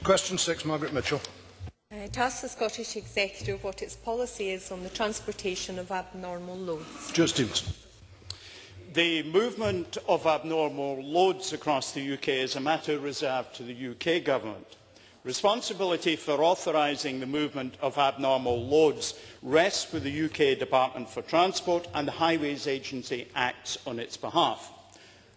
Question 6, Margaret Mitchell. To ask the Scottish Executive what its policy is on the transportation of abnormal loads. Stuart Stevenson. The movement of abnormal loads across the UK is a matter reserved to the UK Government. Responsibility for authorising the movement of abnormal loads rests with the UK Department for Transport, and the Highways Agency acts on its behalf.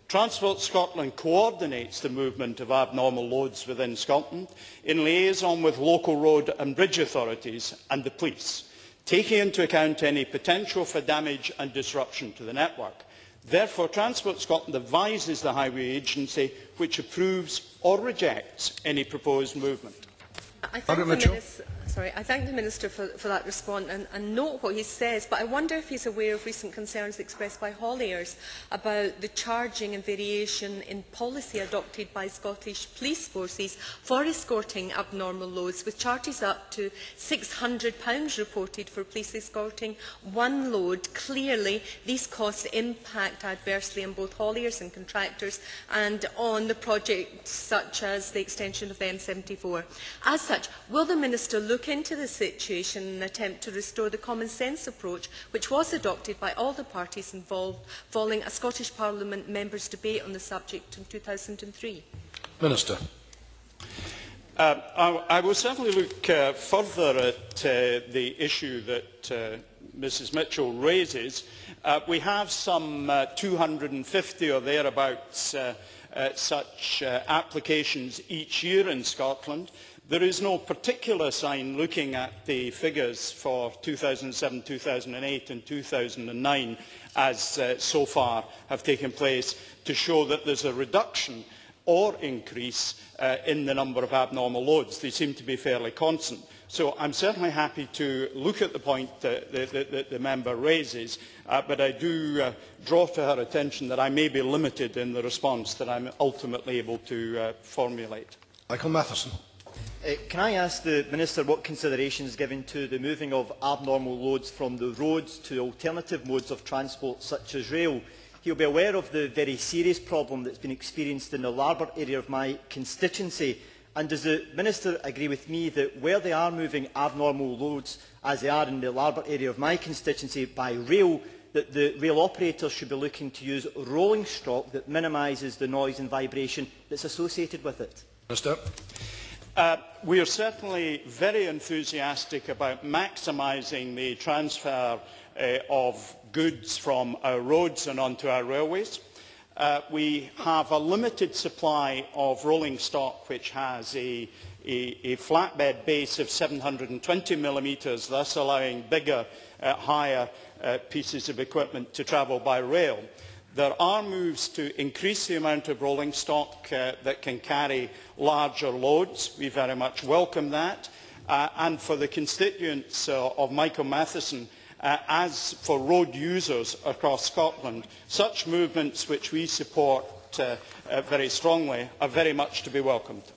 Transport Scotland coordinates the movement of abnormal loads within Scotland in liaison with local road and bridge authorities and the police, taking into account any potential for damage and disruption to the network. Therefore, Transport Scotland advises the Highway Agency, which approves or rejects any proposed movement. I thank the Minister for that response and note what he says, but I wonder if he is aware of recent concerns expressed by hauliers about the charging and variation in policy adopted by Scottish police forces for escorting abnormal loads, with charges up to £600 reported for police escorting one load. Clearly, these costs impact adversely on both hauliers and contractors and on the projects such as the extension of the M74. As such, will the Minister look into the situation and attempt to restore the common sense approach which was adopted by all the parties involved following a Scottish Parliament members' debate on the subject in 2003? Minister. I will certainly look further at the issue that Mrs Mitchell raises. We have some 250 or thereabouts such applications each year in Scotland. There is no particular sign, looking at the figures for 2007, 2008 and 2009, as so far have taken place, to show that there is a reduction or increase in the number of abnormal loads. They seem to be fairly constant. So I am certainly happy to look at the point that the member raises, but I do draw to her attention that I may be limited in the response that I am ultimately able to formulate. Michael Matheson. Can I ask the Minister what consideration is given to the moving of abnormal loads from the roads to alternative modes of transport such as rail? He will be aware of the very serious problem that has been experienced in the Larbert area of my constituency. And does the Minister agree with me that where they are moving abnormal loads, as they are in the Larbert area of my constituency, by rail, that the rail operators should be looking to use rolling stock that minimises the noise and vibration that is associated with it? Minister. We are certainly very enthusiastic about maximising the transfer of goods from our roads and onto our railways. We have a limited supply of rolling stock which has a flatbed base of 720 millimetres, thus allowing bigger, higher pieces of equipment to travel by rail. There are moves to increase the amount of rolling stock that can carry larger loads. We very much welcome that. And for the constituents of Michael Matheson, as for road users across Scotland, such movements which we support very strongly are very much to be welcomed.